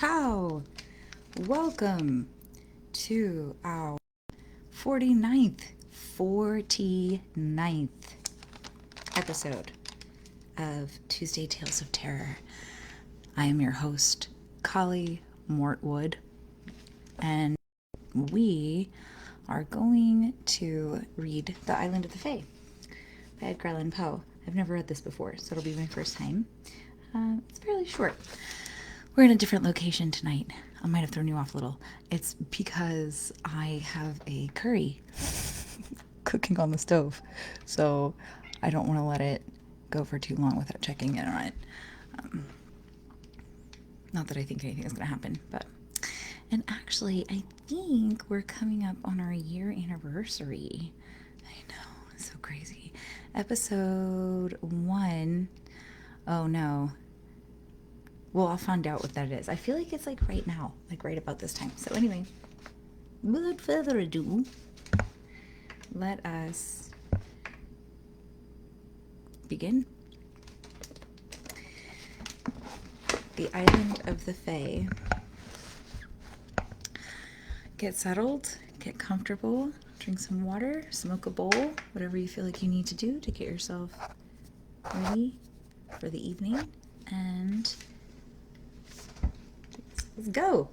Ciao! Welcome to our 49th episode of Tuesday Tales of Terror. I am your host, Collie Mortwood, and we are going to read The Island of the Fae by Edgar Allan Poe. I've never read this before, so it'll be my first time. It's fairly short. We're in a different location tonight. I might have thrown you off a little. It's because I have a curry cooking on the stove, so I don't want to let it go for too long without checking in on it. Not that I think anything is going to happen, but... And actually, I think we're coming up on our year anniversary. I know, it's so crazy. Episode 1. Oh no. Well, I'll find out what that is. I feel like it's like right now, like right about this time. So anyway, without further ado, let us begin. The Island of the Fae. Get settled, get comfortable, drink some water, smoke a bowl, whatever you feel like you need to do to get yourself ready for the evening, and let's go.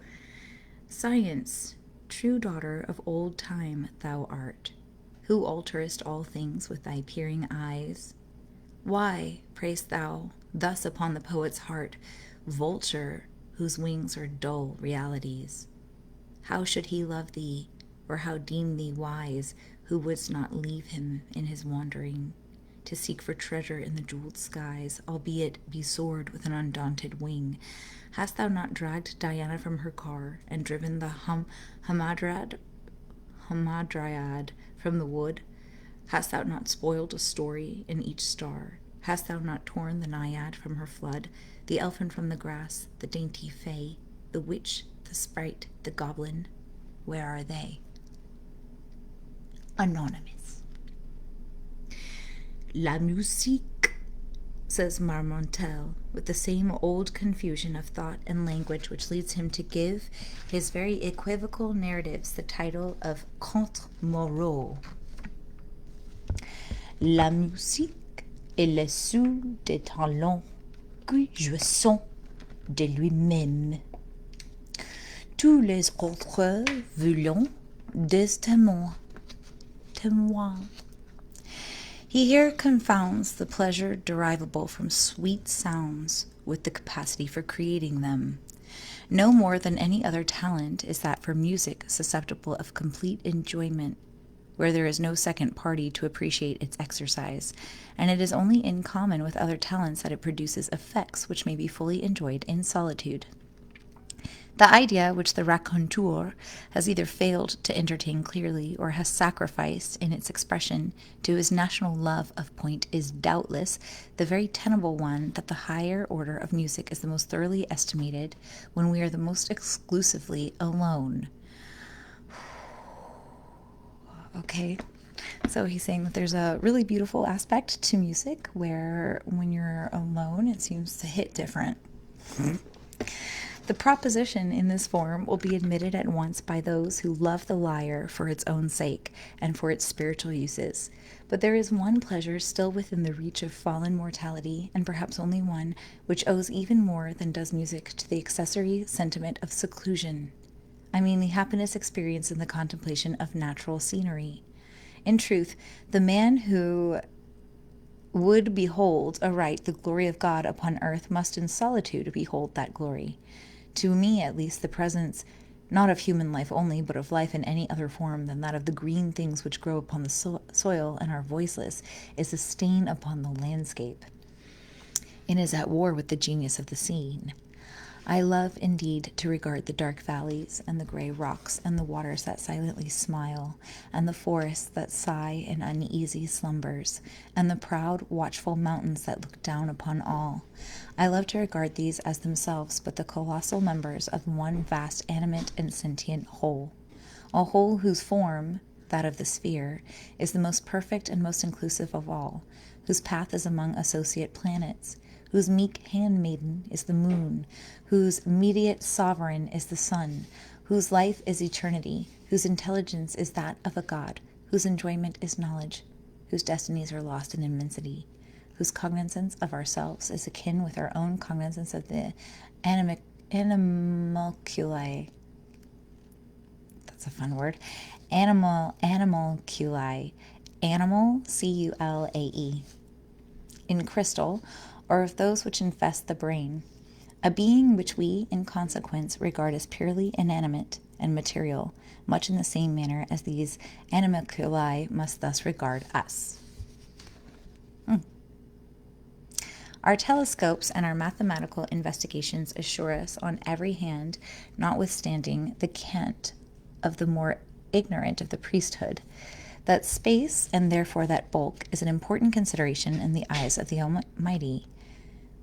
Science, true daughter of old time thou art, who alterest all things with thy peering eyes. Why preyest thou thus upon the poet's heart, vulture whose wings are dull realities? How should he love thee, or how deem thee wise, who wouldst not leave him in his wandering, to seek for treasure in the jeweled skies, albeit be soared with an undaunted wing? Hast thou not dragged Diana from her car, and driven the Hamadryad from the wood? Hast thou not spoiled a story in each star? Hast thou not torn the Naiad from her flood, the elfin from the grass, the dainty Fae, the witch, the sprite, the goblin? Where are they? Anonymous. La musique, says Marmontel, with the same old confusion of thought and language which leads him to give his very equivocal narratives the title of Contes moraux. La musique est le sou des talents qui jouissent de lui-même. Tous les autres voulons des témoins. He here confounds the pleasure derivable from sweet sounds with the capacity for creating them. No more than any other talent is that for music susceptible of complete enjoyment, where there is no second party to appreciate its exercise, and it is only in common with other talents that it produces effects which may be fully enjoyed in solitude. The idea which the raconteur has either failed to entertain clearly or has sacrificed in its expression to his national love of point is doubtless the very tenable one that the higher order of music is the most thoroughly estimated when we are the most exclusively alone. Okay, so he's saying that there's a really beautiful aspect to music where when you're alone it seems to hit different. The proposition in this form will be admitted at once by those who love the lyre for its own sake and for its spiritual uses. But there is one pleasure still within the reach of fallen mortality, and perhaps only one, which owes even more than does music to the accessory sentiment of seclusion. I mean the happiness experienced in the contemplation of natural scenery. In truth, the man who would behold aright the glory of God upon earth must in solitude behold that glory. To me, at least, the presence, not of human life only, but of life in any other form than that of the green things which grow upon the soil and are voiceless, is a stain upon the landscape, and is at war with the genius of the scene. I love, indeed, to regard the dark valleys, and the gray rocks, and the waters that silently smile, and the forests that sigh in uneasy slumbers, and the proud, watchful mountains that look down upon all. I love to regard these as themselves but the colossal members of one vast animate and sentient whole, a whole whose form, that of the sphere, is the most perfect and most inclusive of all, whose path is among associate planets, whose meek handmaiden is the moon, whose mediate sovereign is the sun, whose life is eternity, whose intelligence is that of a god, whose enjoyment is knowledge, whose destinies are lost in immensity, whose cognizance of ourselves is akin with our own cognizance of the animalculae. That's a fun word. Animalculae. Animal, C-U-L-A-E. In crystal, or of those which infest the brain, a being which we, in consequence, regard as purely inanimate and material, much in the same manner as these animalculae must thus regard us. Our telescopes and our mathematical investigations assure us on every hand, notwithstanding the cant of the more ignorant of the priesthood, that space, and therefore that bulk, is an important consideration in the eyes of the Almighty.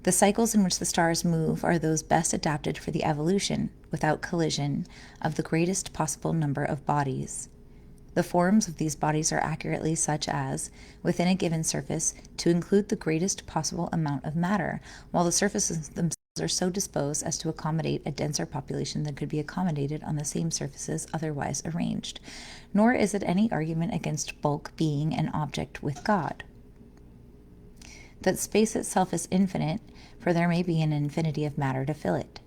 The cycles in which the stars move are those best adapted for the evolution, without collision, of the greatest possible number of bodies. The forms of these bodies are accurately such as, within a given surface, to include the greatest possible amount of matter, while the surfaces themselves are so disposed as to accommodate a denser population than could be accommodated on the same surfaces otherwise arranged. Nor is it any argument against bulk being an object with God. That space itself is infinite, for there may be an infinity of matter to fill it.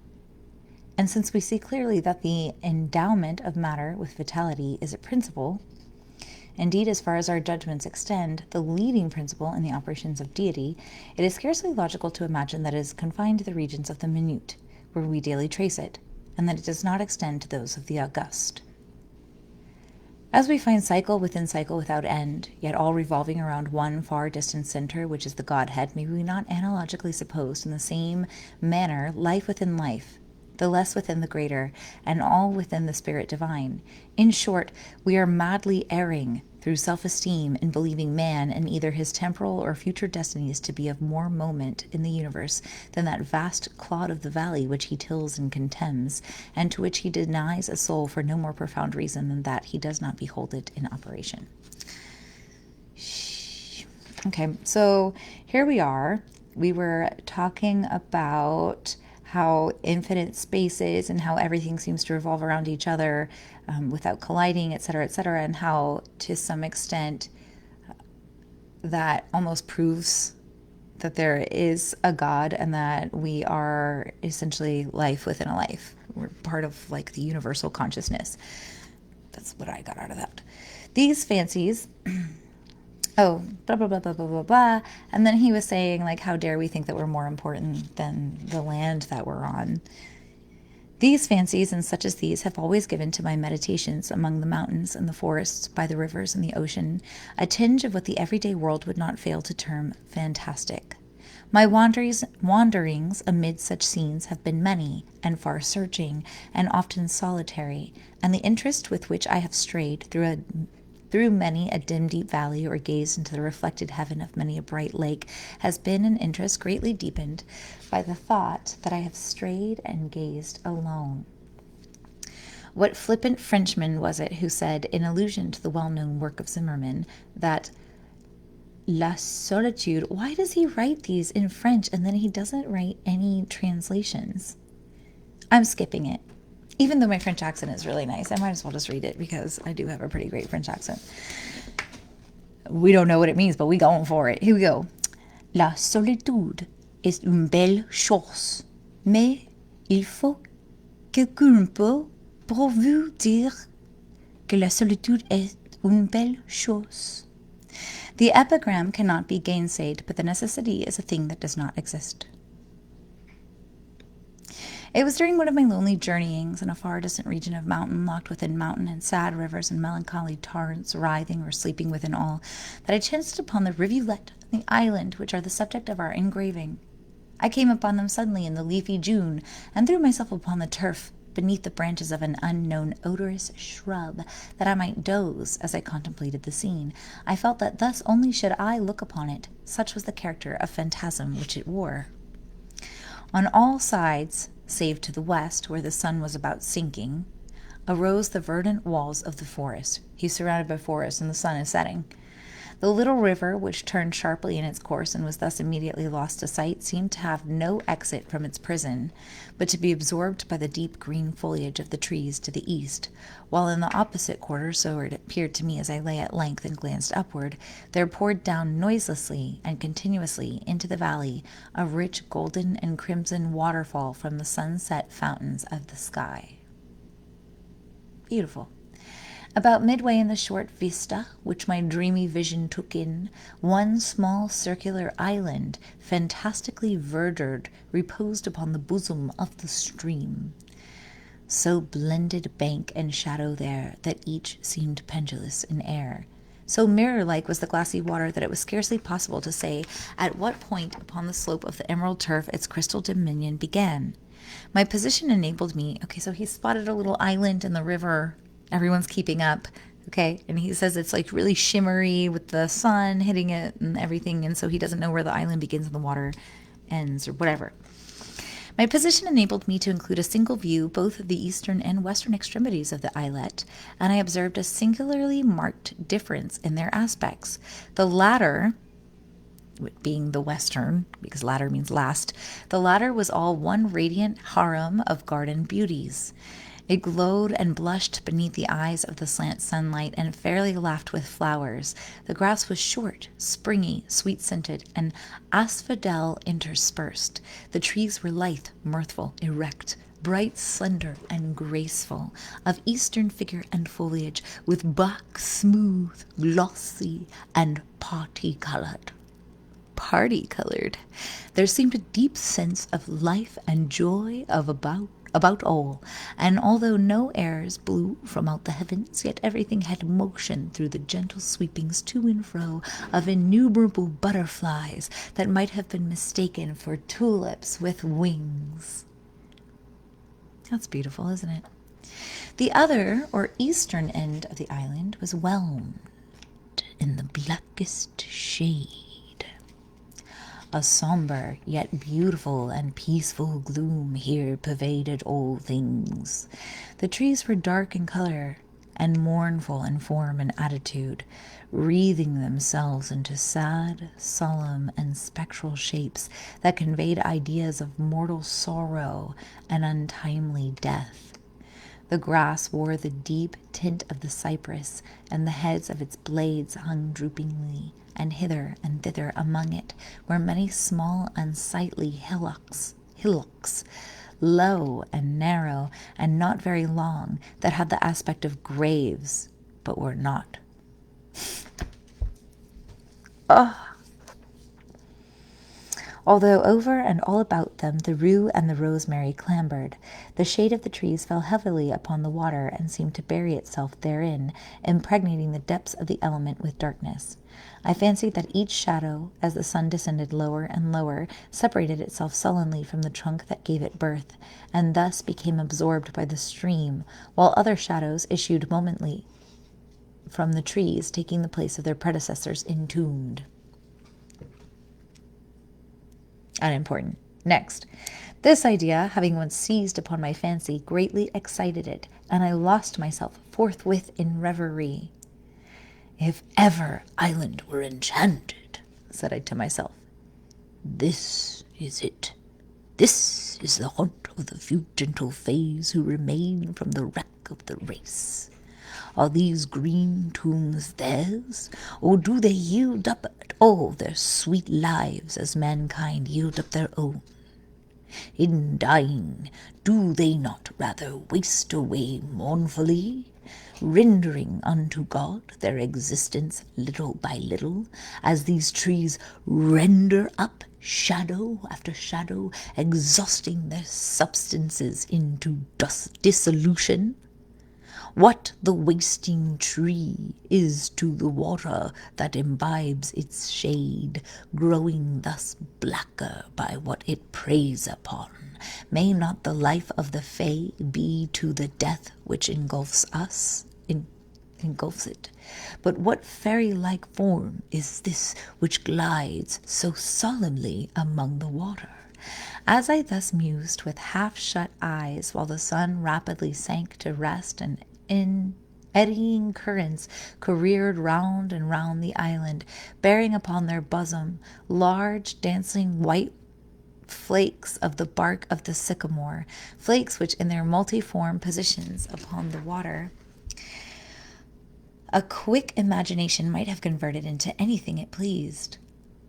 And since we see clearly that the endowment of matter with vitality is a principle, indeed, as far as our judgments extend, the leading principle in the operations of deity, it is scarcely logical to imagine that it is confined to the regions of the minute, where we daily trace it, and that it does not extend to those of the august. As we find cycle without end, yet all revolving around one far distant center, which is the Godhead, may we not analogically suppose in the same manner life within life, the less within the greater, and all within the Spirit divine. In short, we are madly erring through self-esteem in believing man and either his temporal or future destinies to be of more moment in the universe than that vast clod of the valley which he tills and contemns, and to which he denies a soul for no more profound reason than that he does not behold it in operation. Okay, so here we are. We were talking about how infinite space is and how everything seems to revolve around each other without colliding, et cetera, and how to some extent that almost proves that there is a God and that we are essentially life within a life. We're part of like the universal consciousness. That's what I got out of that. These fancies... Oh, blah, blah, blah, blah, blah, blah, blah. And then he was saying, like, how dare we think that we're more important than the land that we're on. These fancies and such as these have always given to my meditations among the mountains and the forests, by the rivers and the ocean, a tinge of what the everyday world would not fail to term fantastic. My wanderings amid such scenes have been many and far-searching and often solitary, and the interest with which I have strayed through many a dim, deep valley or gazed into the reflected heaven of many a bright lake has been an interest greatly deepened by the thought that I have strayed and gazed alone. What flippant Frenchman was it who said, in allusion to the well-known work of Zimmermann, that La Solitude... Why does he write these in French and then he doesn't write any translations? I'm skipping it. Even though my French accent is really nice, I might as well just read it because I do have a pretty great French accent. We don't know what it means, but we going for it. Here we go. La solitude est une belle chose, mais il faut quelqu'un peu pour vous dire que la solitude est une belle chose. The epigram cannot be gainsaid, but the necessity is a thing that does not exist. It was during one of my lonely journeyings in a far distant region of mountain, locked within mountain and sad rivers and melancholy torrents, writhing or sleeping within all, that I chanced upon the rivulet and the island which are the subject of our engraving. I came upon them suddenly in the leafy June, and threw myself upon the turf beneath the branches of an unknown odorous shrub, that I might doze as I contemplated the scene. I felt that thus only should I look upon it, such was the character of phantasm which it wore. On all sides, save to the west, where the sun was about sinking, arose the verdant walls of the forest. He's surrounded by forest, and the sun is setting. The little river, which turned sharply in its course and was thus immediately lost to sight, seemed to have no exit from its prison, but to be absorbed by the deep green foliage of the trees to the east, while in the opposite quarter, so it appeared to me as I lay at length and glanced upward, there poured down noiselessly and continuously into the valley a rich golden and crimson waterfall from the sunset fountains of the sky. Beautiful. About midway in the short vista, which my dreamy vision took in, one small circular island, fantastically verdured, reposed upon the bosom of the stream. So blended bank and shadow there that each seemed pendulous in air. So mirror-like was the glassy water that it was scarcely possible to say at what point upon the slope of the emerald turf its crystal dominion began. My position enabled me... Okay, so he spotted a little island in the river. Everyone's keeping up, okay? And he says it's like really shimmery with the sun hitting it and everything, and so he doesn't know where the island begins and the water ends or whatever. My position enabled me to include a single view both of the eastern and western extremities of the islet, and I observed a singularly marked difference in their aspects. The latter, being the western, because latter means last, the latter was all one radiant harem of garden beauties. It glowed and blushed beneath the eyes of the slant sunlight and fairly laughed with flowers. The grass was short, springy, sweet-scented, and asphodel interspersed. The trees were lithe, mirthful, erect, bright, slender, and graceful, of eastern figure and foliage, with bark smooth, glossy, and party-colored. Party-colored. There seemed a deep sense of life and joy about all, and although no airs blew from out the heavens, yet everything had motion through the gentle sweepings to and fro of innumerable butterflies that might have been mistaken for tulips with wings. That's beautiful, isn't it? The other, or eastern end of the island was whelmed in the blackest shade. A somber, yet beautiful and peaceful gloom here pervaded all things. The trees were dark in color and mournful in form and attitude, wreathing themselves into sad, solemn, and spectral shapes that conveyed ideas of mortal sorrow and untimely death. The grass wore the deep tint of the cypress, and the heads of its blades hung droopingly, and hither and thither among it were many small unsightly hillocks, low and narrow, and not very long, that had the aspect of graves, but were not. Although over and all about them the rue and the rosemary clambered, the shade of the trees fell heavily upon the water and seemed to bury itself therein, impregnating the depths of the element with darkness. I fancied that each shadow, as the sun descended lower and lower, separated itself sullenly from the trunk that gave it birth, and thus became absorbed by the stream, while other shadows issued momently from the trees, taking the place of their predecessors entombed. Unimportant. Next. This idea, having once seized upon my fancy, greatly excited it, and I lost myself forthwith in reverie. If ever island were enchanted, said I to myself, this is it. This is the haunt of the few gentle fays who remain from the wreck of the race. Are these green tombs theirs, or do they yield up at all their sweet lives as mankind yield up their own? In dying, do they not rather waste away mournfully, rendering unto God their existence little by little, as these trees render up shadow after shadow, exhausting their substances into dissolution? What the wasting tree is to the water that imbibes its shade, growing thus blacker by what it preys upon, may not the life of the Fae be to the death which engulfs it? But what fairy-like form is this which glides so solemnly among the water? As I thus mused with half-shut eyes, while the sun rapidly sank to rest and Eddying currents careered round and round the island, bearing upon their bosom large dancing white flakes of the bark of the sycamore, flakes which in their multiform positions upon the water a quick imagination might have converted into anything it pleased.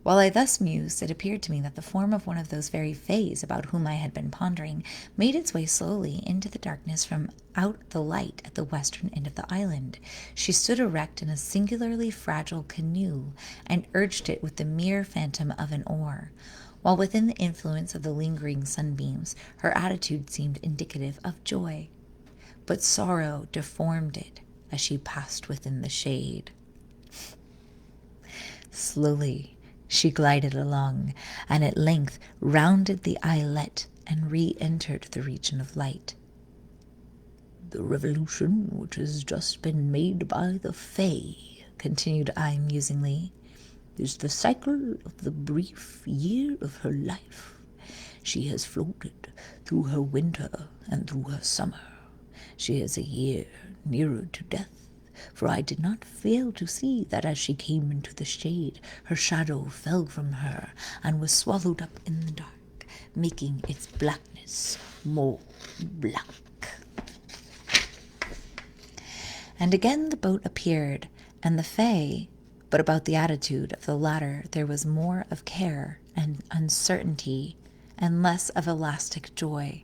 While I thus mused, it appeared to me that the form of one of those very fays about whom I had been pondering made its way slowly into the darkness from out the light at the western end of the island. She stood erect in a singularly fragile canoe, and urged it with the mere phantom of an oar, while within the influence of the lingering sunbeams her attitude seemed indicative of joy. But sorrow deformed it as she passed within the shade. Slowly she glided along, and at length rounded the islet and re-entered the region of light. "The revolution which has just been made by the Fae," continued I musingly, "is the cycle of the brief year of her life. She has floated through her winter and through her summer. She is a year nearer to death, for I did not fail to see that as she came into the shade, her shadow fell from her and was swallowed up in the dark, making its blackness more black." And again the boat appeared, and the Fae, but about the attitude of the latter there was more of care and uncertainty, and less of elastic joy.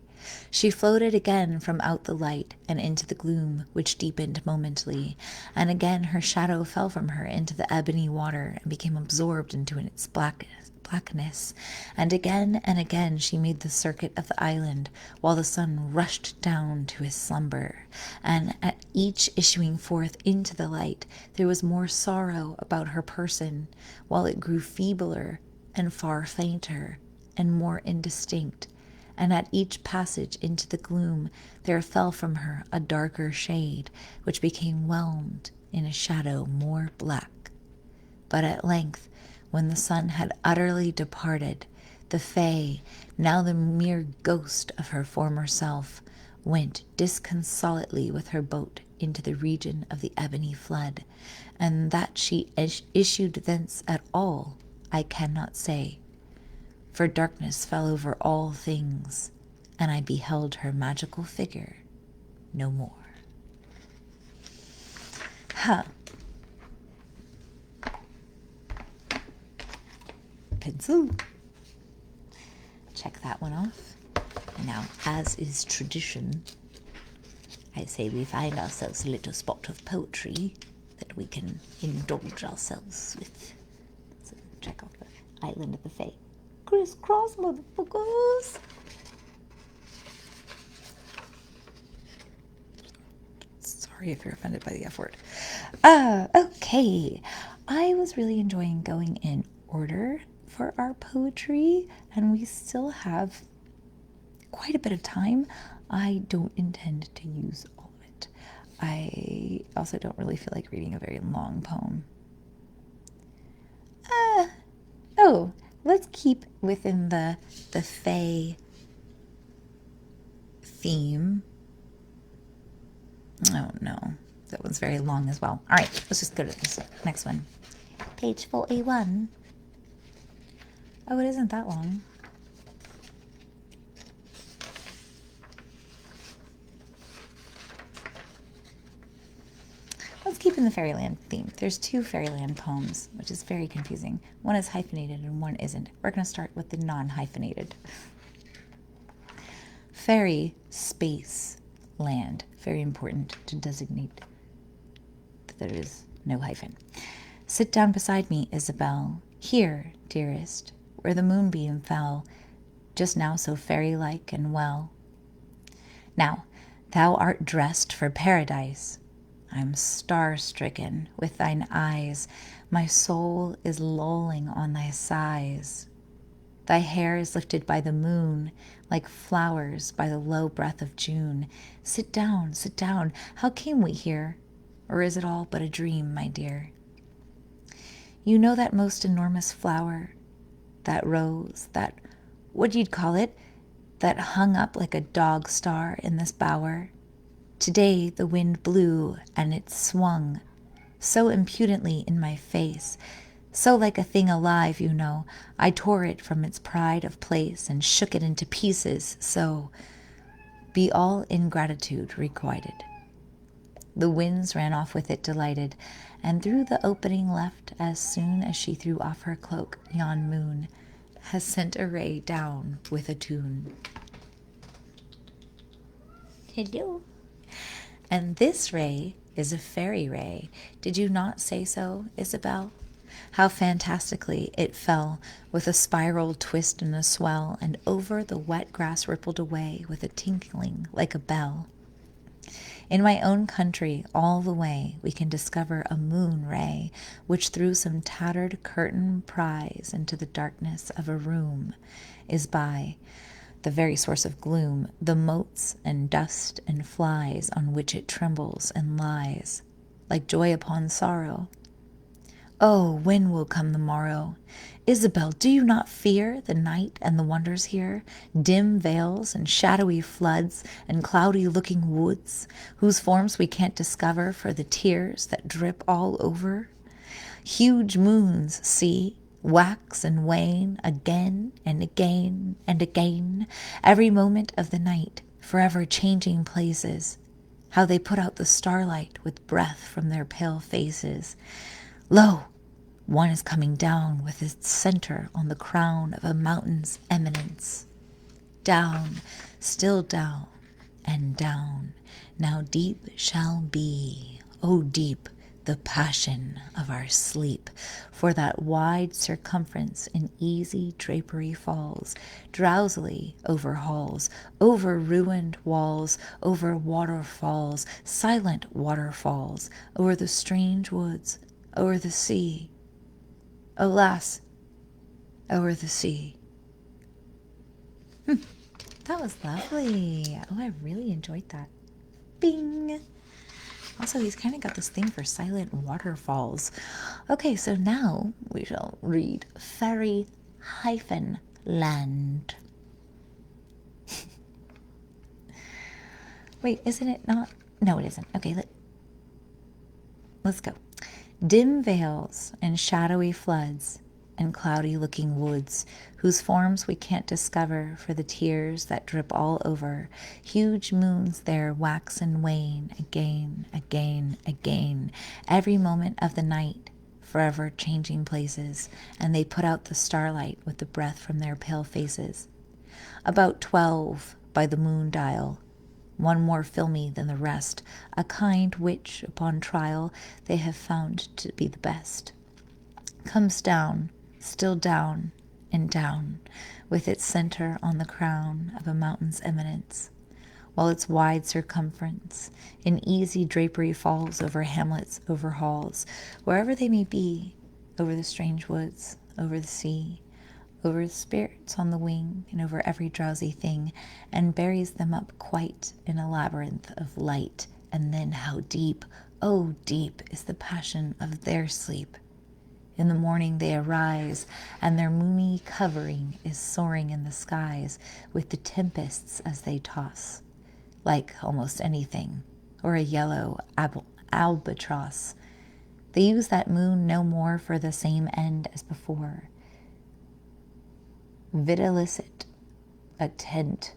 She floated again from out the light and into the gloom, which deepened momently, and again her shadow fell from her into the ebony water and became absorbed into its blackness, and again she made the circuit of the island, while the sun rushed down to his slumber, and at each issuing forth into the light there was more sorrow about her person, while it grew feebler and far fainter and more indistinct, and at each passage into the gloom there fell from her a darker shade, which became whelmed in a shadow more black. But at length, when the sun had utterly departed, the Fae, now the mere ghost of her former self, went disconsolately with her boat into the region of the ebony flood, and that she issued thence at all I cannot say, for darkness fell over all things, and I beheld her magical figure no more. Pencil. Check that one off. Now, as is tradition, I say we find ourselves a little spot of poetry that we can indulge ourselves with. So check out the Island of the Fae. Crisscross, motherfuckers! Sorry if you're offended by the F word. Okay. I was really enjoying going in order for our poetry, and we still have quite a bit of time. I don't intend to use all of it. I also don't really feel like reading a very long poem. Let's keep within the Fae theme. Oh no, that one's very long as well. All right, let's just go to this next one. Page 41. Oh, it isn't that long. Let's keep in the fairyland theme. There's two fairyland poems, which is very confusing. One is hyphenated and one isn't. We're going to start with the non-hyphenated. Fairy, space, land. Very important to designate that there is no hyphen. Sit down beside me, Isabel. Here, dearest, where the moonbeam fell, just now so fairy-like and well. Now, thou art dressed for paradise. I'm star-stricken with thine eyes. My soul is lolling on thy sighs. Thy hair is lifted by the moon, like flowers by the low breath of June. Sit down, sit down. How came we here? Or is it all but a dream, my dear? You know that most enormous flower, that rose, that, what you'd call it, that hung up like a dog star in this bower? Today the wind blew and it swung so impudently in my face, so like a thing alive, you know. I tore it from its pride of place and shook it into pieces, so be all ingratitude requited. The winds ran off with it delighted, and through the opening left as soon as she threw off her cloak, yon moon has sent a ray down with a tune. Hello. And this ray is a fairy ray. Did you not say so, Isabel? How fantastically it fell, with a spiral twist and a swell, and over the wet grass rippled away with a tinkling like a bell. In my own country, all the way, we can discover a moon ray, which through some tattered curtain pries into the darkness of a room, is by the very source of gloom, the motes and dust and flies on which it trembles and lies, like joy upon sorrow. Oh, when will come the morrow? Isabel, do you not fear the night and the wonders here? Dim veils and shadowy floods and cloudy-looking woods, whose forms we can't discover for the tears that drip all over? Huge moons, see, wax and wane again and again and again, every moment of the night, forever changing places. How they put out the starlight with breath from their pale faces. Lo! One is coming down with its center on the crown of a mountain's eminence. Down, still down, and down. Now deep shall be, oh deep, the passion of our sleep. For that wide circumference in easy drapery falls, drowsily over halls, over ruined walls, over waterfalls, silent waterfalls, over the strange woods, over the sea. Alas, over the sea. That was lovely. Oh, I really enjoyed that. Bing. Also, he's kind of got this thing for silent waterfalls. Okay, so now we shall read Fairy-Land. Wait, isn't it not? No, it isn't. Okay, let's go. Dim veils and shadowy floods and cloudy-looking woods, whose forms we can't discover for the tears that drip all over. Huge moons there wax and wane again, again, again, every moment of the night, forever changing places, and they put out the starlight with the breath from their pale faces. About 12 by the moon dial, one more filmy than the rest, a kind which, upon trial, they have found to be the best, comes down, still down and down, with its center on the crown of a mountain's eminence, while its wide circumference in easy drapery falls over hamlets, over halls, wherever they may be, over the strange woods, over the sea, over the spirits on the wing, and over every drowsy thing, and buries them up quite in a labyrinth of light. And then how deep, oh deep, is the passion of their sleep. In the morning they arise, and their moony covering is soaring in the skies with the tempests as they toss, like almost anything, or a yellow albatross. They use that moon no more for the same end as before. Videlicet, a tent,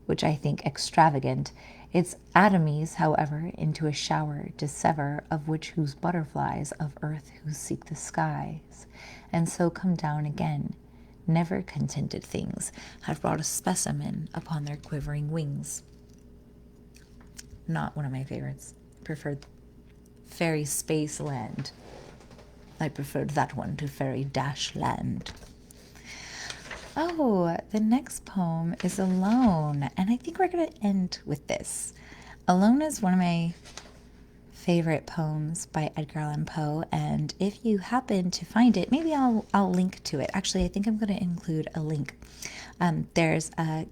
which I think extravagant, its atomies, however, into a shower dissever, of which whose butterflies of earth who seek the skies, and so come down again. Never contented things have brought a specimen upon their quivering wings. Not one of my favorites. Preferred Fairy Space Land. I preferred that one to Fairy Dash Land. Oh, the next poem is Alone, and I think we're going to end with this. Alone is one of my favorite poems by Edgar Allan Poe, and if you happen to find it, maybe I'll link to it. Actually, I think I'm going to include a link. There's a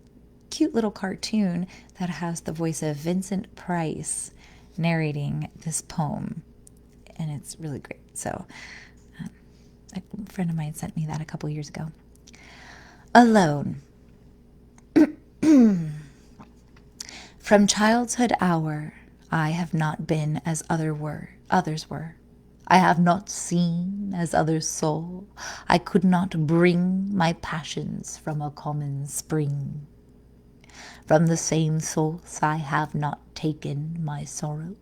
cute little cartoon that has the voice of Vincent Price narrating this poem, and it's really great. So a friend of mine sent me that a couple years ago. Alone. From From childhood hour, I have not been as others were. I have not seen as others saw. I could not bring my passions from a common spring. From the same source I have not taken my sorrow.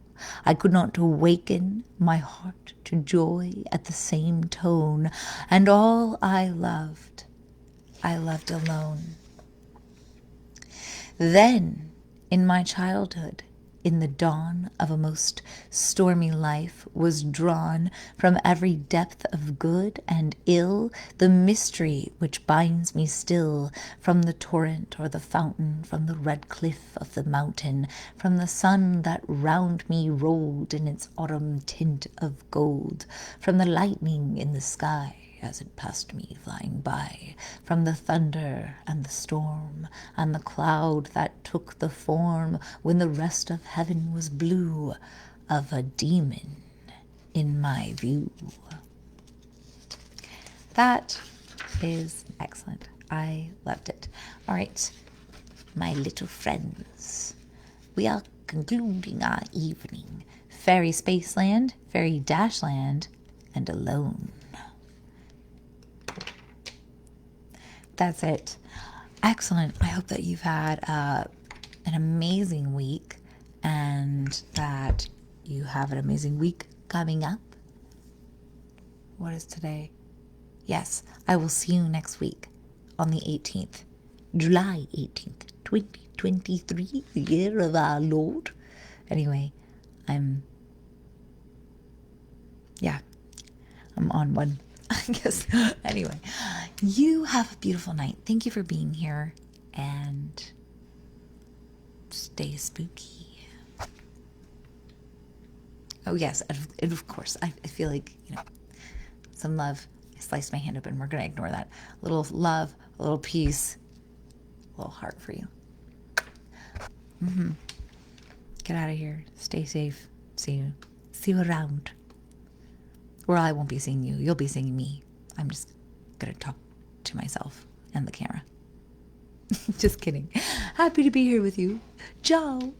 I could not awaken my heart to joy at the same tone, and all I loved alone. Then, in my childhood, in the dawn of a most stormy life, was drawn from every depth of good and ill the mystery which binds me still, from the torrent or the fountain, from the red cliff of the mountain, from the sun that round me rolled in its autumn tint of gold, from the lightning in the sky as it passed me flying by, from the thunder and the storm, and the cloud that took the form, when the rest of heaven was blue, of a demon in my view. That is excellent. I loved it. All right, my little friends, we are concluding our evening. Fairy Spaceland, Fairy Dashland, and Alone. That's it. Excellent. I hope that you've had an amazing week and that you have an amazing week coming up. What is today? Yes, I will see you next week on the 18th, July 18th, 2023, the year of our Lord. Anyway, I'm on one. I guess. Anyway, you have a beautiful night. Thank you for being here, and stay spooky. Oh, yes, and of course, I feel like, some love. I sliced my hand open. We're going to ignore that. A little love, a little peace, a little heart for you. Get out of here. Stay safe. See you around. Or I won't be seeing you. You'll be seeing me. I'm just going to talk to myself and the camera. Just kidding. Happy to be here with you. Ciao.